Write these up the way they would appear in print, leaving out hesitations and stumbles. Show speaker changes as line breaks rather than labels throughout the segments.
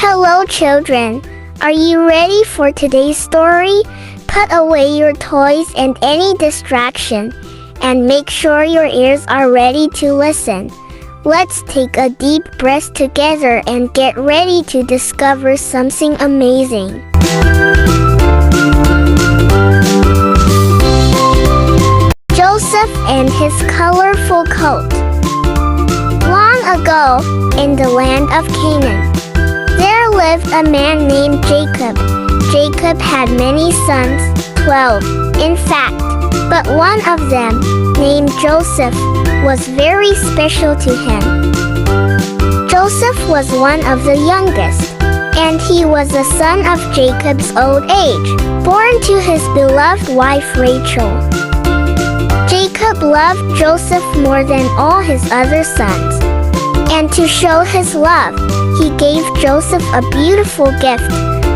Hello children, are you ready for today's story? Put away your toys and any distraction, and make sure your ears are ready to listen. Let's take a deep breath together and get ready to discover something amazing. Joseph and his colorful coat. Long ago, in the land of Canaan, there lived a man named Jacob. Jacob had many sons, 12, in fact, but one of them, named Joseph, was very special to him. Joseph was one of the youngest, and he was the son of Jacob's old age, born to his beloved wife Rachel. Jacob loved Joseph more than all his other sons, and to show his love, he gave Joseph a beautiful gift,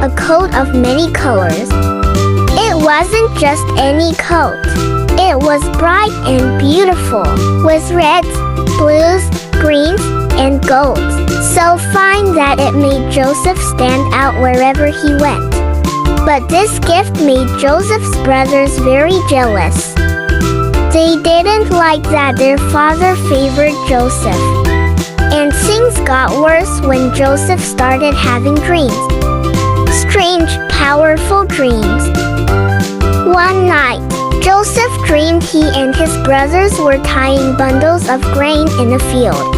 a coat of many colors. It wasn't just any coat. It was bright and beautiful, with reds, blues, greens, and golds, so fine that it made Joseph stand out wherever he went. But this gift made Joseph's brothers very jealous. They didn't like that their father favored Joseph. And things got worse when Joseph started having dreams. Strange, powerful dreams. One night, Joseph dreamed he and his brothers were tying bundles of grain in a field.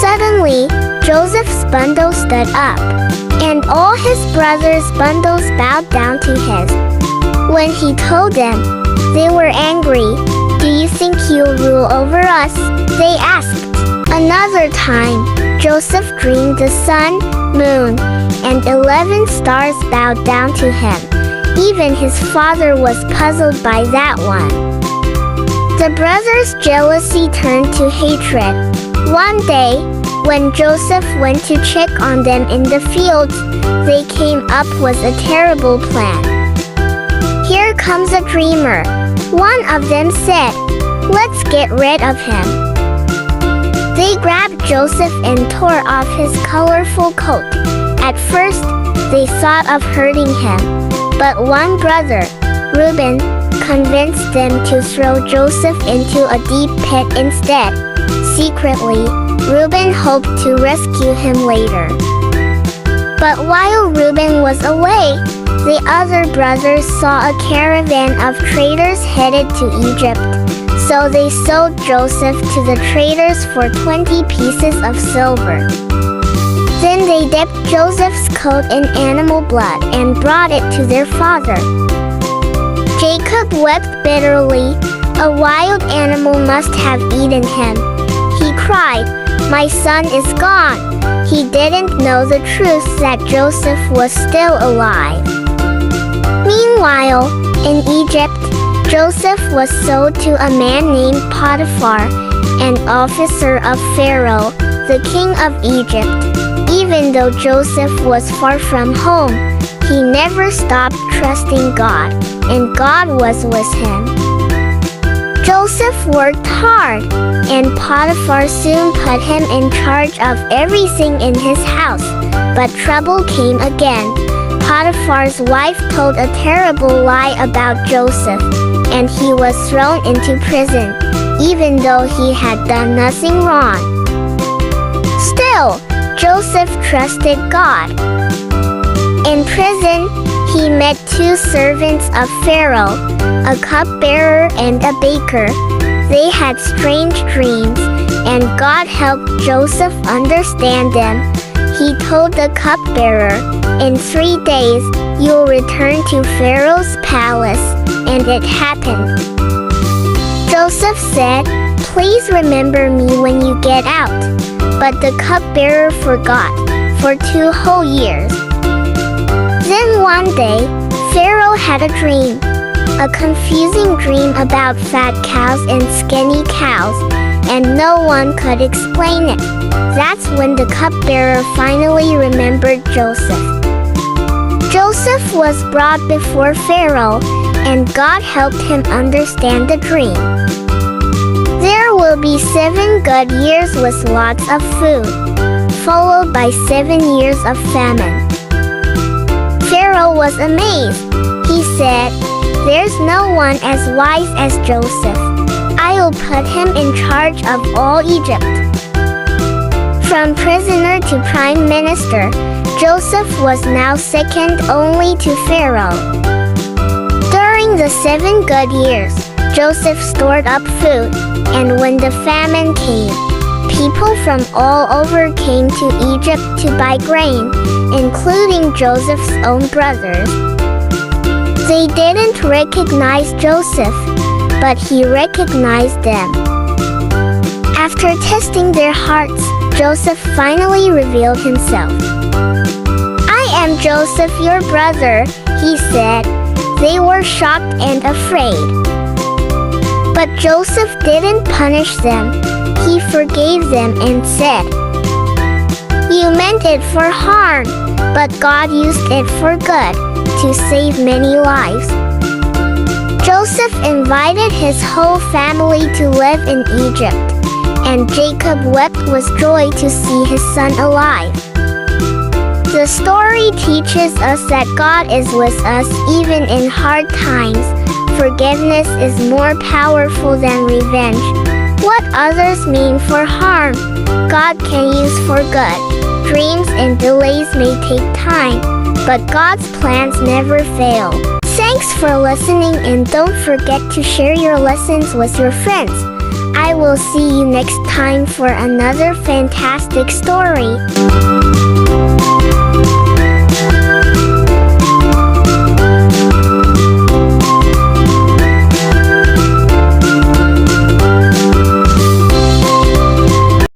Suddenly, Joseph's bundle stood up, and all his brothers' bundles bowed down to his. When he told them, they were angry. "Do you think you'll rule over us?" they asked. Another time, Joseph dreamed the sun, moon, and 11 stars bowed down to him. Even his father was puzzled by that one. The brothers' jealousy turned to hatred. One day, when Joseph went to check on them in the fields, they came up with a terrible plan. "Here comes a dreamer," one of them said. "Let's get rid of him." They grabbed Joseph and tore off his colorful coat. At first, they thought of hurting him, but one brother, Reuben, convinced them to throw Joseph into a deep pit instead. Secretly, Reuben hoped to rescue him later. But while Reuben was away, the other brothers saw a caravan of traders headed to Egypt. So they sold Joseph to the traders for 20 pieces of silver. Then they dipped Joseph's coat in animal blood and brought it to their father. Jacob wept bitterly. A wild animal must have eaten him. He cried, "My son is gone." He didn't know the truth that Joseph was still alive. Meanwhile, in Egypt, Joseph was sold to a man named Potiphar, an officer of Pharaoh, the king of Egypt. Even though Joseph was far from home, he never stopped trusting God, and God was with him. Joseph worked hard, and Potiphar soon put him in charge of everything in his house. But trouble came again. Potiphar's wife told a terrible lie about Joseph, and he was thrown into prison, even though he had done nothing wrong. Still, Joseph trusted God. In prison, he met two servants of Pharaoh, a cupbearer and a baker. They had strange dreams, and God helped Joseph understand them. He told the cupbearer, "In 3 days, you'll return to Pharaoh's palace," and it happened. Joseph said, "Please remember me when you get out." But the cupbearer forgot for 2 whole years. Then one day, Pharaoh had a dream. A confusing dream about fat cows and skinny cows, and no one could explain it. That's when the cupbearer finally remembered Joseph. Joseph was brought before Pharaoh, and God helped him understand the dream. There will be 7 good years with lots of food. followed by 7 years of famine. Pharaoh was amazed. He said, "There's no one as wise as Joseph. I'll put him in charge of all Egypt." From prisoner to prime minister, Joseph was now second only to Pharaoh. During the 7 good years, Joseph stored up food, and when the famine came, people from all over came to Egypt to buy grain, including Joseph's own brothers. They didn't recognize Joseph, but he recognized them. After testing their hearts, Joseph finally revealed himself. "I am Joseph, your brother," he said. They were shocked and afraid. But Joseph didn't punish them. He forgave them and said, "You meant it for harm, but God used it for good, to save many lives." Joseph invited his whole family to live in Egypt, and Jacob wept with joy to see his son alive. The story teaches us that God is with us even in hard times. Forgiveness is more powerful than revenge. What others mean for harm, God can use for good. Dreams and delays may take time, but God's plans never fail. Thanks for listening, and don't forget to share your lessons with your friends. I will see you next time for another fantastic story.